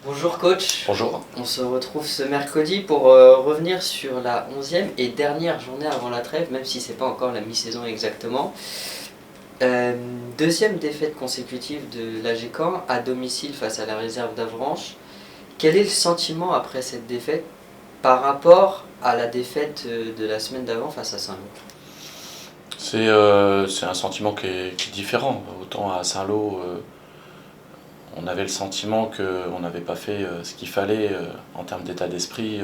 Bonjour coach, Bonjour. on se retrouve ce mercredi pour revenir sur la 11e et dernière journée avant la trêve, même si c'est pas encore la mi-saison exactement. Deuxième défaite consécutive de l'AG Caen à domicile face à la réserve d'Avranches. Quel est le sentiment après cette défaite par rapport à la défaite de la semaine d'avant face à Saint-Lô? C'est un sentiment qui est différent. Autant à Saint-Lô, on avait le sentiment qu'on n'avait pas fait ce qu'il fallait en termes d'état d'esprit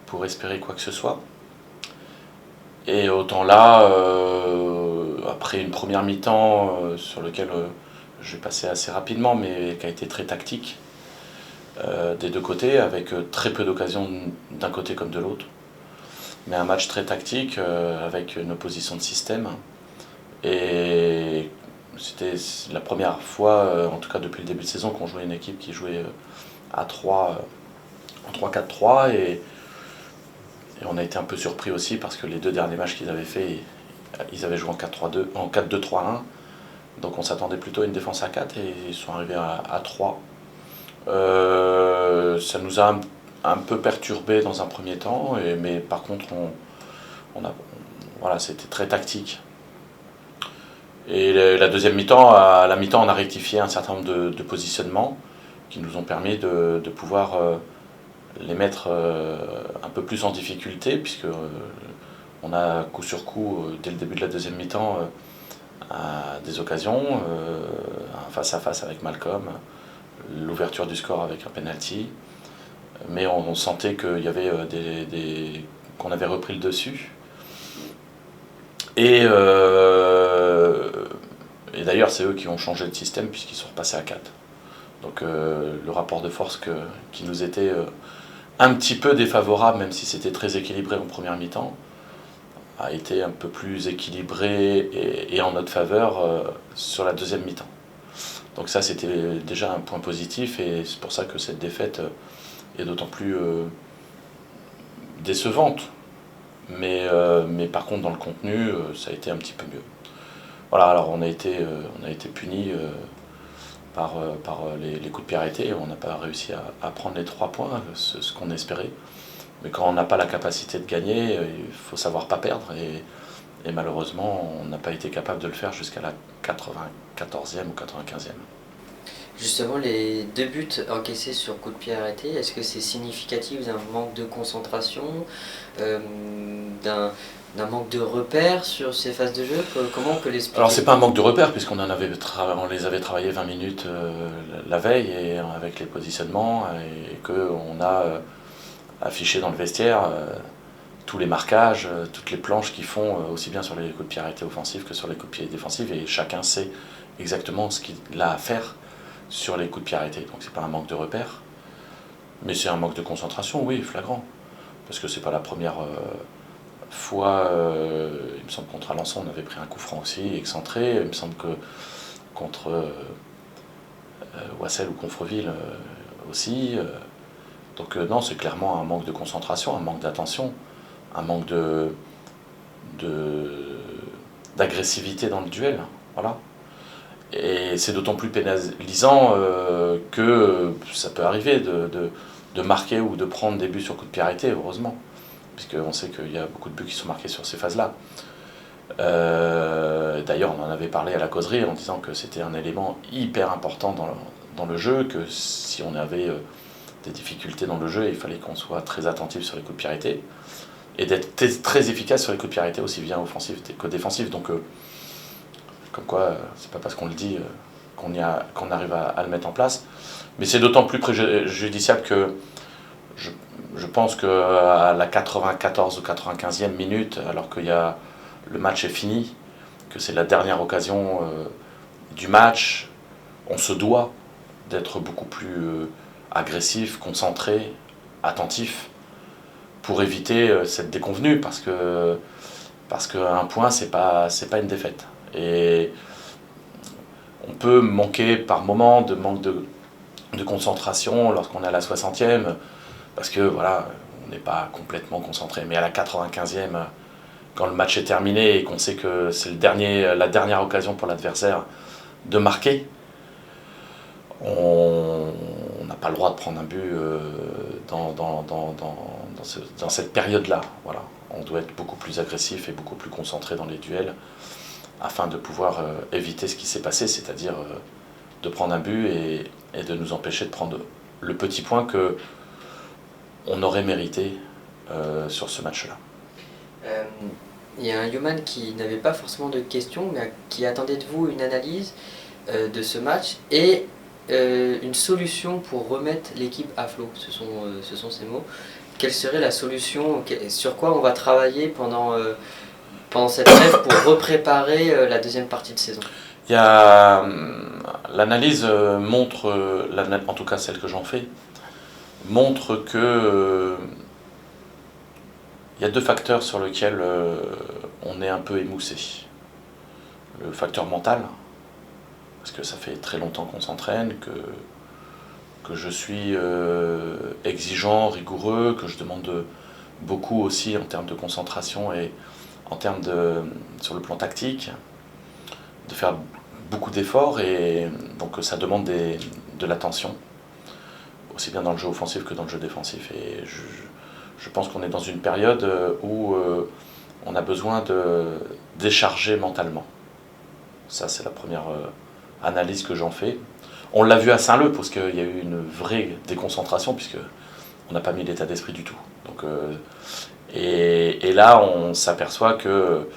pour espérer quoi que ce soit. Et autant là, après une première mi-temps sur laquelle je vais passer assez rapidement, mais qui a été très tactique des deux côtés, avec très peu d'occasions d'un côté comme de l'autre. Mais un match très tactique avec une opposition de système. Et c'était la première fois, en tout cas depuis le début de saison, qu'on jouait une équipe qui jouait à 3, en 3-4-3. Et on a été un peu surpris aussi parce que les deux derniers matchs qu'ils avaient fait, ils avaient joué en 4-3-2, en 4-2-3-1. Donc on s'attendait plutôt à une défense à 4 et ils sont arrivés à 3. Ça nous a un peu perturbé dans un premier temps, mais par contre voilà, c'était très tactique. Et la deuxième mi-temps, à la mi-temps, on a rectifié un certain nombre de positionnements qui nous ont permis de pouvoir les mettre un peu plus en difficulté, puisque on a coup sur coup, dès le début de la deuxième mi-temps, des occasions, un face-à-face avec Malcolm, l'ouverture du score avec un penalty, mais on sentait qu'il y avait qu'on avait repris le dessus. Et d'ailleurs, c'est eux qui ont changé le système puisqu'ils sont repassés à 4. Donc le rapport de force qui nous était un petit peu défavorable, même si c'était très équilibré en première mi-temps, a été un peu plus équilibré et en notre faveur sur la deuxième mi-temps. Donc ça, c'était déjà un point positif et c'est pour ça que cette défaite est d'autant plus décevante. Mais par contre, dans le contenu, ça a été un petit peu mieux. Voilà, alors on a été punis par les coups de pied arrêtés. On n'a pas réussi à prendre les 3 points, ce qu'on espérait. Mais quand on n'a pas la capacité de gagner, il faut savoir pas perdre. Et malheureusement, on n'a pas été capable de le faire jusqu'à la 94e ou 95e. Justement, les deux buts encaissés sur coup de pied arrêté, est-ce que c'est significatif d'un manque de concentration, euh, d'un manque de repères sur ces phases de jeu? Comment on peut l'expliquer? Alors c'est pas un manque de repères puisqu'on on les avait travaillés 20 minutes la veille et avec les positionnements et qu'on a affiché dans le vestiaire tous les marquages, toutes les planches qu'ils font aussi bien sur les coups de pied arrêtés offensifs que sur les coups de pied défensifs et chacun sait exactement ce qu'il a à faire sur les coups de pied arrêtés. Donc c'est pas un manque de repères, mais c'est un manque de concentration, oui, flagrant. Parce que c'est pas la première fois, il me semble contre Alençon, on avait pris un coup franc aussi, excentré. Il me semble que contre Wassel ou Confreville aussi. Donc non, c'est clairement un manque de concentration, un manque d'attention, un manque d'agressivité dans le duel. Voilà. Et c'est d'autant plus pénalisant que ça peut arriver de marquer ou de prendre des buts sur coup de pied arrêté, heureusement, puisqu'on sait qu'il y a beaucoup de buts qui sont marqués sur ces phases-là. D'ailleurs, on en avait parlé à la causerie en disant que c'était un élément hyper important dans le jeu, que si on avait des difficultés dans le jeu, il fallait qu'on soit très attentif sur les coups de pied arrêtés et d'être très efficace sur les coups de pied arrêtés, aussi bien offensifs que défensifs. Donc, comme quoi, c'est pas parce qu'on le dit qu'on arrive à le mettre en place. Mais c'est d'autant plus préjudiciable que je pense qu'à la 94 ou 95e minute, alors que le match est fini, que c'est la dernière occasion du match, on se doit d'être beaucoup plus agressif, concentré, attentif, pour éviter cette déconvenue, parce qu'un point, c'est pas une défaite. Et on peut manquer par moment de manque de concentration lorsqu'on est à la 60e, parce que voilà, on n'est pas complètement concentré. Mais à la 95e, quand le match est terminé et qu'on sait que c'est la dernière occasion pour l'adversaire de marquer, on n'a pas le droit de prendre un but dans cette période-là. Voilà. On doit être beaucoup plus agressif et beaucoup plus concentré dans les duels afin de pouvoir éviter ce qui s'est passé, c'est-à-dire de prendre un but et de nous empêcher de prendre le petit point que on aurait mérité sur ce match-là. Il y a un Yoman qui n'avait pas forcément de questions, mais qui attendait de vous une analyse de ce match et une solution pour remettre l'équipe à flot. Ce sont ces mots. Quelle serait la solution? Sur quoi on va travailler pendant cette trêve pour repréparer la deuxième partie de saison? Il y a l'analyse montre, en tout cas celle que j'en fais, montre que il y a deux facteurs sur lesquels on est un peu émoussé. Le facteur mental, parce que ça fait très longtemps qu'on s'entraîne, que je suis exigeant, rigoureux, que je demande beaucoup aussi en termes de concentration et en termes sur le plan tactique, de faire beaucoup d'efforts, et donc ça demande de l'attention, aussi bien dans le jeu offensif que dans le jeu défensif. Et je pense qu'on est dans une période où on a besoin de décharger mentalement. Ça, c'est la première analyse que j'en fais. On l'a vu à Saint-Leu, parce qu'il y a eu une vraie déconcentration, puisqu'on n'a pas mis l'état d'esprit du tout. Donc, et là, on s'aperçoit que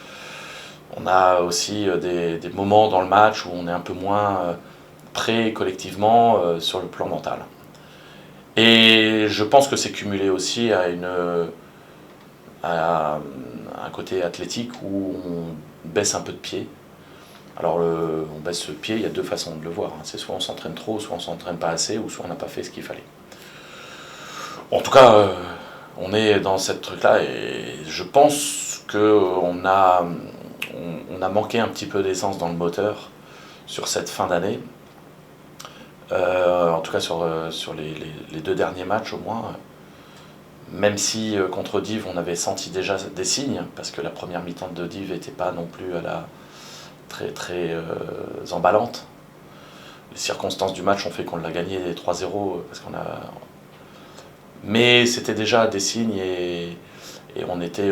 on a aussi des moments dans le match où on est un peu moins prêt collectivement sur le plan mental. Et je pense que c'est cumulé aussi à un côté athlétique où on baisse un peu de pied. Alors on baisse le pied, il y a deux façons de le voir. C'est soit on s'entraîne trop, soit on s'entraîne pas assez, ou soit on n'a pas fait ce qu'il fallait. En tout cas, on est dans cette truc-là, et je pense qu'on a manqué un petit peu d'essence dans le moteur sur cette fin d'année. En tout cas sur les deux derniers matchs au moins. Même si contre Div on avait senti déjà des signes, parce que la première mi-temps de Div n'était pas non plus à la très emballante. Les circonstances du match ont fait qu'on l'a gagné 3-0 parce mais c'était déjà des signes, et on était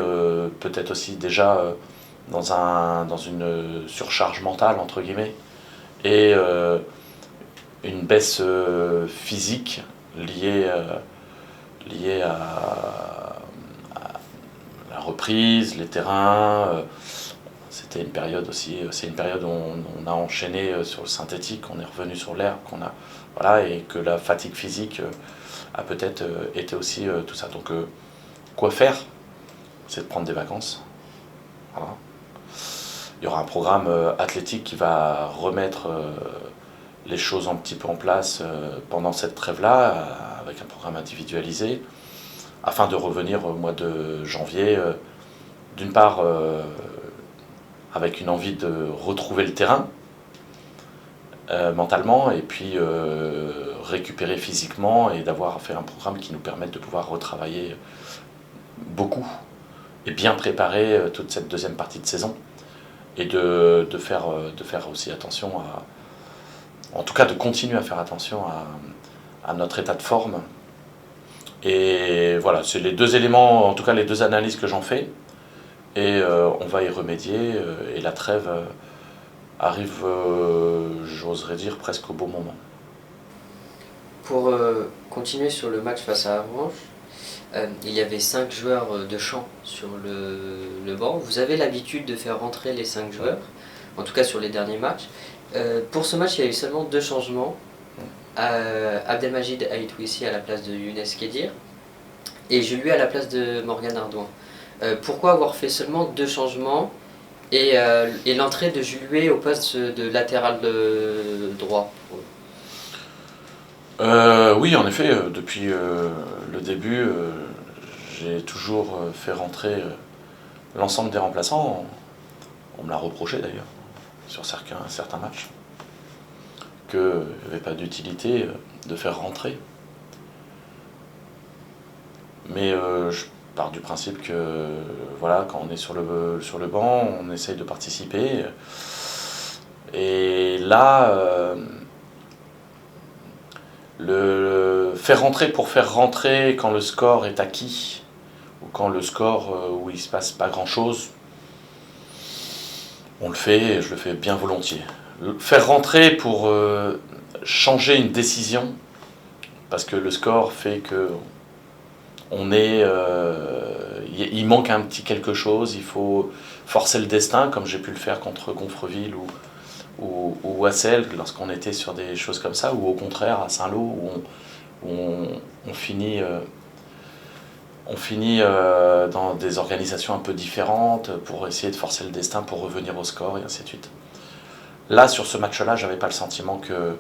peut-être aussi déjà dans une surcharge mentale entre guillemets, et une baisse physique liée à la reprise, les terrains. C'était une période aussi, c'est une période où on a enchaîné sur le synthétique, on est revenu sur l'herbe, voilà, et que la fatigue physique a peut-être été aussi tout ça. Donc quoi faire? C'est de prendre des vacances. Voilà. Il y aura un programme athlétique qui va remettre les choses un petit peu en place pendant cette trêve-là, avec un programme individualisé, afin de revenir au mois de janvier, d'une part avec une envie de retrouver le terrain mentalement, et puis récupérer physiquement, et d'avoir fait un programme qui nous permette de pouvoir retravailler beaucoup et bien préparer toute cette deuxième partie de saison, et de faire aussi attention en tout cas de continuer à faire attention à notre état de forme. Et voilà, c'est les deux éléments, en tout cas les deux analyses que j'en fais, et on va y remédier, et la trêve arrive, j'oserais dire, presque au bon moment. Pour continuer sur le match face à Avranches, il y avait 5 joueurs de champ sur le banc. Vous avez l'habitude de faire rentrer les 5 joueurs, en tout cas sur les derniers matchs. Pour ce match, il y a eu seulement 2 changements. Abdelmajid Aïtouissi à la place de Younes Kedir et Julie à la place de Morgan Ardouin. Pourquoi avoir fait seulement 2 changements et l'entrée de Julie au poste de latéral droit? Oui, en effet, depuis le début, j'ai toujours fait rentrer l'ensemble des remplaçants. On me l'a reproché d'ailleurs sur certains matchs, qu'il n'y avait pas d'utilité de faire rentrer. Mais je pars du principe que voilà, quand on est sur le banc, on essaye de participer. Et là, le faire rentrer pour faire rentrer quand le score est acquis, ou quand le score où il ne se passe pas grand-chose, on le fait et je le fais bien volontiers. Faire rentrer pour changer une décision, parce que le score fait que il manque un petit quelque chose, il faut forcer le destin, comme j'ai pu le faire contre Gonfreville ou Assel, lorsqu'on était sur des choses comme ça, ou au contraire à Saint-Lô, où on finit dans des organisations un peu différentes pour essayer de forcer le destin pour revenir au score et ainsi de suite. Là, sur ce match-là, j'avais pas le sentiment qu'il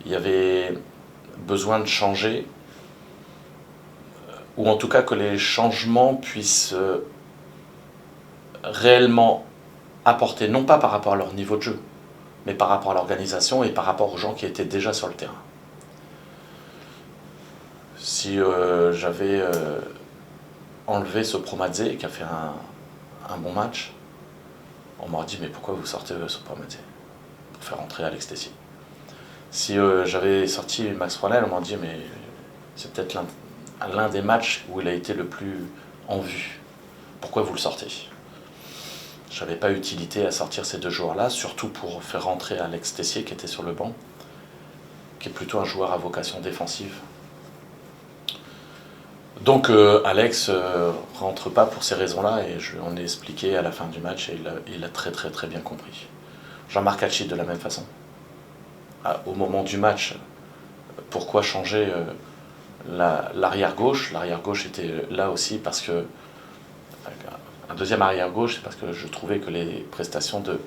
y avait besoin de changer, ou en tout cas que les changements puissent réellement apporter, non pas par rapport à leur niveau de jeu, mais par rapport à l'organisation et par rapport aux gens qui étaient déjà sur le terrain. Si j'avais enlevé ce Promadze qui a fait un bon match, on m'aurait dit mais pourquoi vous sortez ce Promadze pour faire entrer Alex Tessier. Si j'avais sorti Max Fronel, on m'aurait dit mais c'est peut-être l'un des matchs où il a été le plus en vue. Pourquoi vous le sortez? Je n'avais pas utilité à sortir ces deux joueurs-là, surtout pour faire rentrer Alex Tessier qui était sur le banc, qui est plutôt un joueur à vocation défensive. Donc Alex rentre pas pour ces raisons-là et je lui en ai expliqué à la fin du match et il a très très très bien compris. Jean-Marc Hachid de la même façon. Au moment du match, pourquoi changer l'arrière-gauche? L'arrière-gauche était là aussi parce que un deuxième arrière-gauche, c'est parce que je trouvais que les prestations de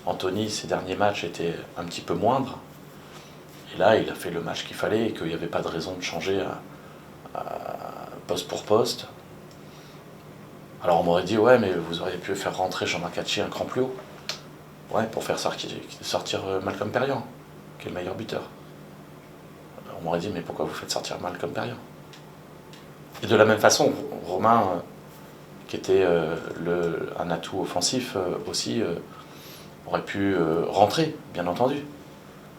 Anthony ces derniers matchs étaient un petit peu moindres. Et là, il a fait le match qu'il fallait et qu'il n'y avait pas de raison de changer poste pour poste. Alors on m'aurait dit, ouais, mais vous auriez pu faire rentrer Jean-Marc Hachid un cran plus haut. Ouais, pour faire sortir Malcolm Perriand, qui est le meilleur buteur. On m'aurait dit, mais pourquoi vous faites sortir Malcolm Perriand? Et de la même façon, Romain, qui était un atout offensif aussi, aurait pu rentrer, bien entendu.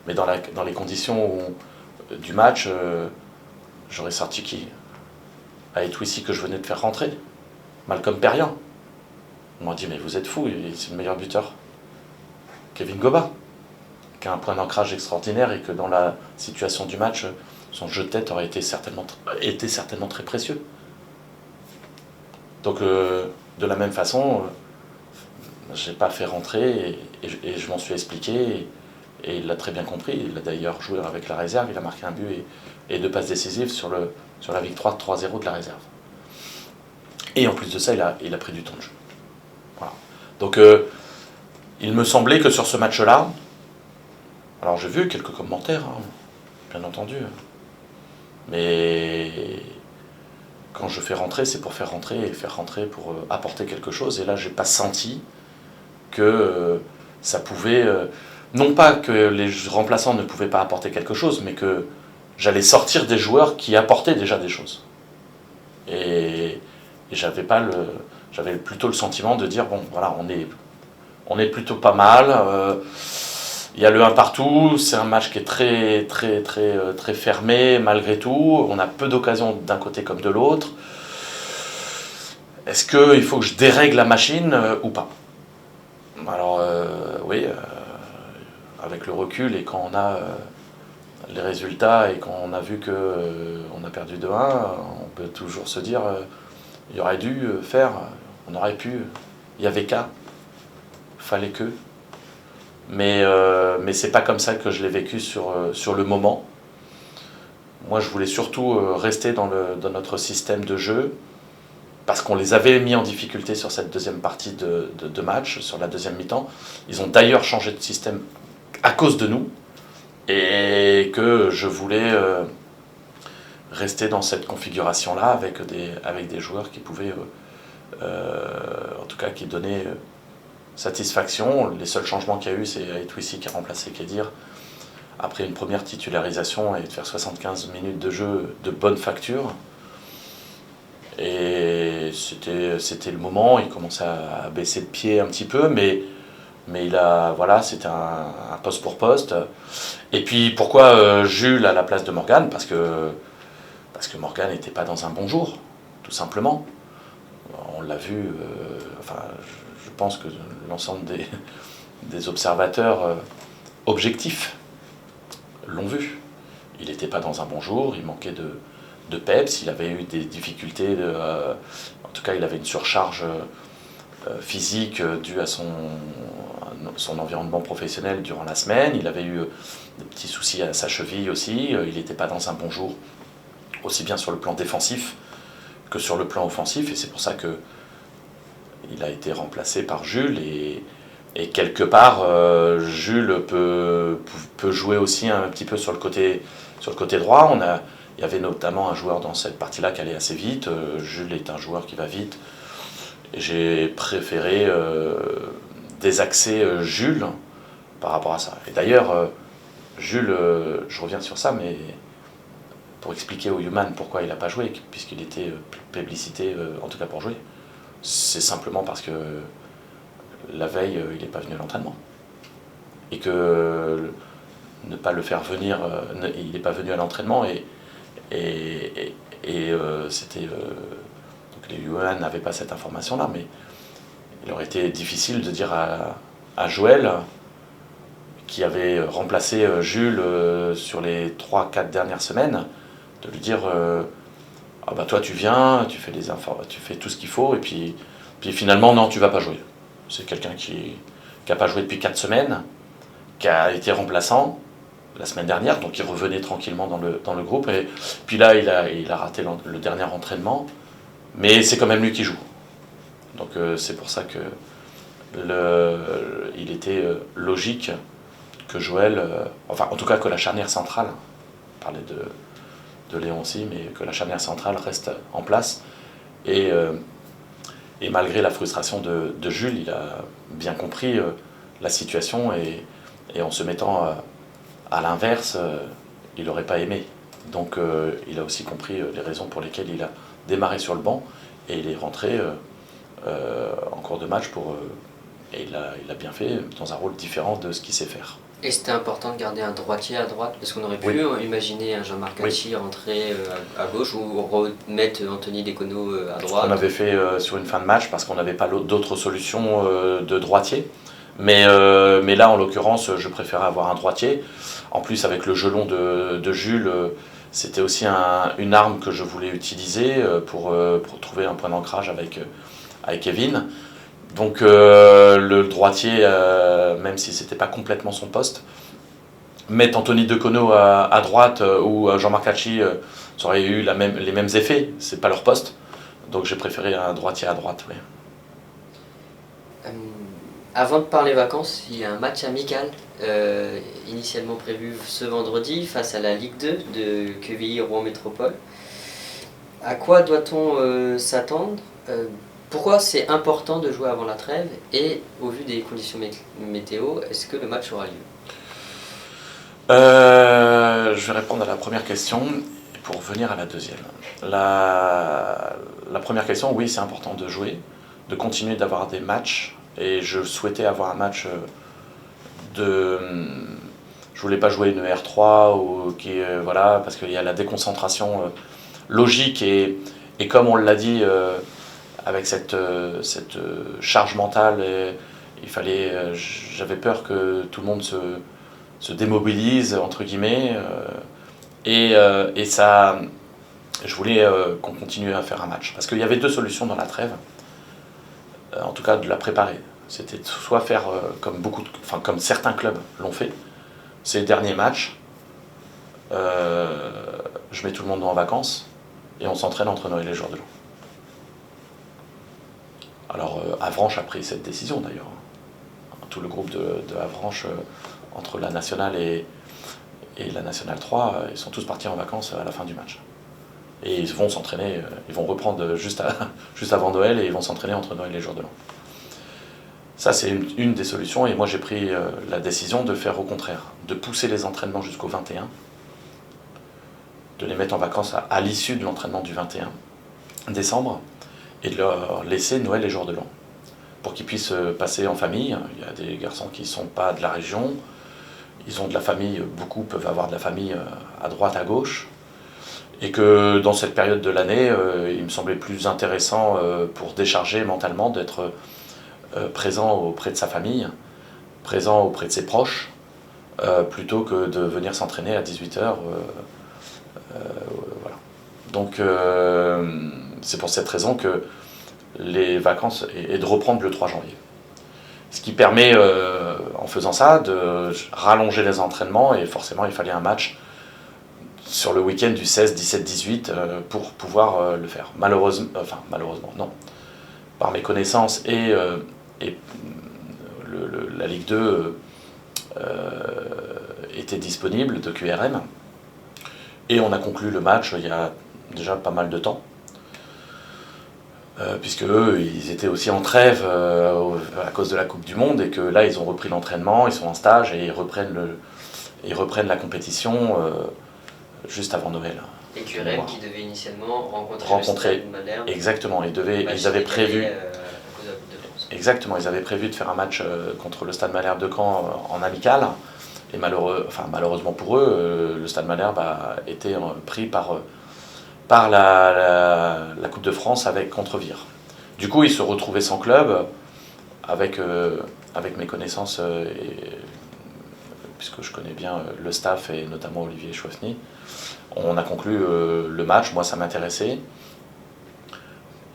Mais dans les conditions du match, j'aurais sorti qui? Aetwissi que je venais de faire rentrer, Malcolm Perriand. On m'a dit, mais vous êtes fou, c'est le meilleur buteur. Kevin Goba, qui a un point d'ancrage extraordinaire et que dans la situation du match, son jeu de tête aurait été certainement très précieux. Donc de la même façon, je n'ai pas fait rentrer et je m'en suis expliqué et il l'a très bien compris. Il a d'ailleurs joué avec la réserve, il a marqué un but et deux passes décisives sur la victoire 3-0 de la réserve. Et en plus de ça, il a pris du temps de jeu. Voilà. Donc il me semblait que sur ce match-là, alors j'ai vu quelques commentaires, hein, bien entendu, mais quand je fais rentrer, c'est pour faire rentrer et faire rentrer pour apporter quelque chose. Et là, j'ai pas senti que ça pouvait... non pas que les remplaçants ne pouvaient pas apporter quelque chose, mais que j'allais sortir des joueurs qui apportaient déjà des choses. Et j'avais plutôt le sentiment de dire, bon, voilà, on est plutôt pas mal. Il y a le 1 partout, c'est un match qui est très, très, très, très fermé malgré tout. On a peu d'occasions d'un côté comme de l'autre. Est-ce qu'il faut que je dérègle la machine ou pas? Alors, oui, avec le recul et quand on a les résultats et quand on a vu qu'on a perdu 2-1, on peut toujours se dire il aurait dû faire, on aurait pu, il y avait qu'à, fallait que. Mais c'est pas comme ça que je l'ai vécu sur le moment. Moi, je voulais surtout rester dans notre système de jeu parce qu'on les avait mis en difficulté sur cette deuxième partie de match, sur la deuxième mi-temps. Ils ont d'ailleurs changé de système à cause de nous et que je voulais rester dans cette configuration-là avec des joueurs qui pouvaient, en tout cas, qui donnaient satisfaction. Les seuls changements qu'il y a eu, c'est Aetwissi qui a remplacé Kedir après une première titularisation et de faire 75 minutes de jeu de bonne facture. Et c'était le moment, il commençait à baisser de pied un petit peu, mais voilà, c'était un poste pour poste. Et puis pourquoi Jules à la place de Morgan? Parce que parce que Morgan n'était pas dans un bon jour, tout simplement. On l'a vu, enfin, je pense que l'ensemble des observateurs objectifs l'ont vu. Il n'était pas dans un bon jour, il manquait de peps, il avait eu des difficultés, en tout cas il avait une surcharge physique due à son environnement professionnel durant la semaine, il avait eu des petits soucis à sa cheville aussi, il n'était pas dans un bon jour, aussi bien sur le plan défensif que sur le plan offensif, et c'est pour ça que il a été remplacé par Jules, et quelque part, Jules peut jouer aussi un petit peu sur le côté droit. Il y avait notamment un joueur dans cette partie-là qui allait assez vite. Jules est un joueur qui va vite. Et j'ai préféré désaxer Jules par rapport à ça. Et d'ailleurs, Jules, je reviens sur ça, mais pour expliquer au Human pourquoi il n'a pas joué, puisqu'il était plébiscité, en tout cas pour jouer, c'est simplement parce que la veille, il n'est pas venu à l'entraînement. Et que ne pas le faire venir, il n'est pas venu à l'entraînement, et c'était... donc les UN n'avaient pas cette information-là, mais il aurait été difficile de dire à Joël, qui avait remplacé Jules sur les 3-4 dernières semaines, de lui dire ah bah toi tu viens, tu fais tout ce qu'il faut, et puis finalement non, tu vas pas jouer. C'est quelqu'un qui n'a pas joué depuis 4 semaines, qui a été remplaçant la semaine dernière, donc il revenait tranquillement dans le groupe, et puis là il a raté le dernier entraînement, mais c'est quand même lui qui joue. Donc c'est pour ça que il était logique que Joël, enfin en tout cas que la charnière centrale, on parlait de Léon aussi, mais que la charnière centrale reste en place, et malgré la frustration de Jules, il a bien compris la situation, et en se mettant à l'inverse, il n'aurait pas aimé. Donc il a aussi compris les raisons pour lesquelles il a démarré sur le banc, et il est rentré en cours de match et il a bien fait dans un rôle différent de ce qu'il sait faire. Et c'était important de garder un droitier à droite, parce qu'on aurait pu imaginer un Jean-Marc Hachi rentrer à gauche, ou remettre Anthony Decono à droite. On avait fait sur une fin de match, parce qu'on n'avait pas d'autres solutions de droitier. Mais là, en l'occurrence, je préférais avoir un droitier. En plus, avec le gelon de Jules, c'était aussi une arme que je voulais utiliser pour trouver un point d'ancrage avec Kevin. Donc le droitier, même si c'était pas complètement son poste, mettre Anthony Decono à droite ou Jean-Marc Hachi, ça aurait eu les mêmes effets, c'est pas leur poste. Donc j'ai préféré un droitier à droite. Oui. Avant de parler vacances, il y a un match amical initialement prévu ce vendredi face à la Ligue 2 de Quevilly Rouen Métropole. À quoi doit-on s'attendre Pourquoi c'est important de jouer avant la trêve, et au vu des conditions météo, est-ce que le match aura lieu? Je vais répondre à la première question pour revenir à la deuxième. La première question, oui, c'est important de jouer, de continuer d'avoir des matchs, et je souhaitais avoir un match je voulais pas jouer une R3 voilà, parce qu'il y a la déconcentration logique, et comme on l'a dit, avec cette charge mentale, j'avais peur que tout le monde se démobilise, entre guillemets, et ça, je voulais qu'on continue à faire un match, parce qu'il y avait deux solutions dans la trêve, en tout cas de la préparer. C'était soit faire comme certains clubs l'ont fait, ces derniers matchs, je mets tout le monde en vacances et on s'entraîne entre Noël et les jours de l'an. Alors Avranches a pris cette décision d'ailleurs. Tout le groupe de Avranches, entre la nationale et la nationale 3, ils sont tous partis en vacances à la fin du match. Et ils vont s'entraîner, ils vont reprendre juste avant Noël, et ils vont s'entraîner entre Noël et les jours de l'an. Ça, c'est une des solutions, et moi j'ai pris la décision de faire au contraire, de pousser les entraînements jusqu'au 21, de les mettre en vacances à l'issue de l'entraînement du 21 décembre, et de leur laisser Noël et jour de l'an, pour qu'ils puissent passer en famille. Il y a des garçons qui ne sont pas de la région, ils ont de la famille, beaucoup peuvent avoir de la famille à droite, à gauche, Et que dans cette période de l'année, il me semblait plus intéressant pour décharger mentalement d'être présent auprès de sa famille, présent auprès de ses proches, plutôt que de venir s'entraîner à 18h. Voilà. Donc c'est pour cette raison que les vacances et de reprendre le 3 janvier. Ce qui permet, en faisant ça, de rallonger les entraînements, et forcément il fallait un match sur le week-end du 16, 17, 18 pour pouvoir le faire. Malheureusement, non. Par mes connaissances et la Ligue 2 était disponible de QRM, et on a conclu le match il y a déjà pas mal de temps. Puisque eux, ils étaient aussi en trêve à cause de la Coupe du Monde, et que là, ils ont repris l'entraînement, ils sont en stage, et ils reprennent la compétition juste avant Noël. Et QRM qui devait initialement rencontrer le Stade Malherbe. Exactement, ils avaient prévu. Exactement, ils avaient prévu de faire un match contre le Stade Malherbe de Caen en amical, et malheureusement pour eux, le Stade Malherbe a été pris par la Coupe de France contre Vire. Du coup, ils se retrouvaient sans club, avec mes connaissances, puisque je connais bien le staff et notamment Olivier Chouafny. On a conclu le match, moi ça m'intéressait.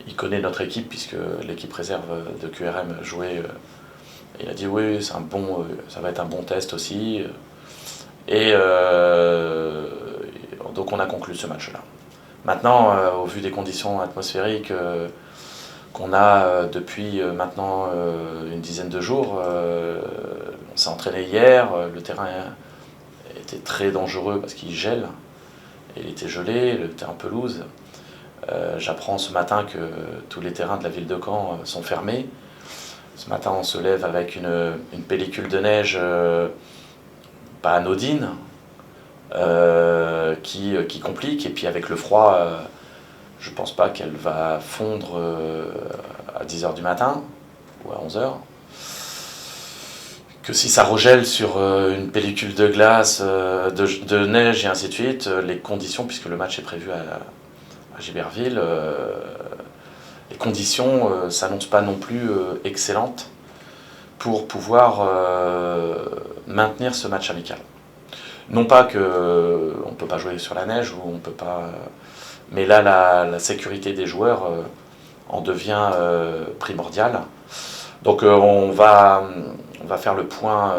Il connaît notre équipe, puisque l'équipe réserve de QRM jouait. Il a dit oui, ça va être un bon test aussi. Et donc on a conclu ce match-là. Maintenant, au vu des conditions atmosphériques qu'on a depuis maintenant une dizaine de jours, on s'est entraîné hier, le terrain était très dangereux parce qu'il gèle, il était gelé, le terrain pelouse. J'apprends ce matin que tous les terrains de la ville de Caen sont fermés. Ce matin, on se lève avec une pellicule de neige pas anodine, qui complique, et puis avec le froid, je pense pas qu'elle va fondre à 10h du matin ou à 11h. Que si ça regèle sur une pellicule de glace, de neige et ainsi de suite, les conditions, puisque le match est prévu à Giberville, les conditions s'annoncent pas non plus excellentes pour pouvoir maintenir ce match amical. Non pas qu'on ne peut pas jouer sur la neige, ou on peut pas, mais là la sécurité des joueurs en devient primordiale. Donc on va faire le point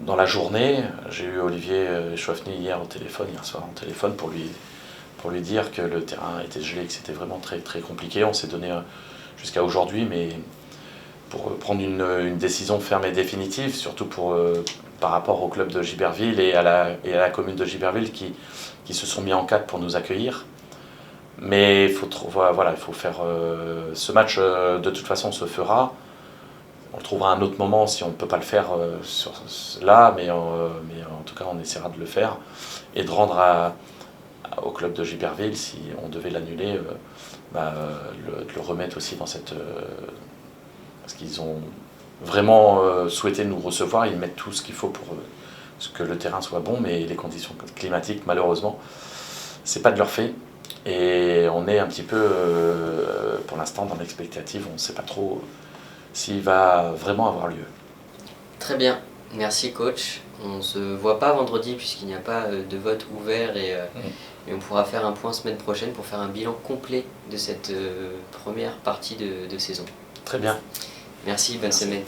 dans la journée. J'ai eu Olivier Chouafny hier soir au téléphone pour lui dire que le terrain était gelé, que c'était vraiment très, très compliqué. On s'est donné jusqu'à aujourd'hui, mais pour prendre une décision ferme et définitive, surtout par rapport au club de Giberville et à la commune de Giberville qui se sont mis en cadre pour nous accueillir. Mais il faut faire ce match, de toute façon se fera. On le trouvera à un autre moment si on ne peut pas le faire là, mais en tout cas on essaiera de le faire et de rendre au club de Giberville, si on devait l'annuler, de le remettre aussi dans cette... parce qu'ils ont vraiment souhaité nous recevoir, ils mettent tout ce qu'il faut pour que le terrain soit bon, mais les conditions climatiques, malheureusement, c'est pas de leur fait. Et on est un petit peu, pour l'instant, dans l'expectative, on ne sait pas trop s'il va vraiment avoir lieu. Très bien, merci coach. On ne se voit pas vendredi puisqu'il n'y a pas de vote ouvert, et on pourra faire un point semaine prochaine pour faire un bilan complet de cette première partie de saison. Très bien. Merci, bonne semaine.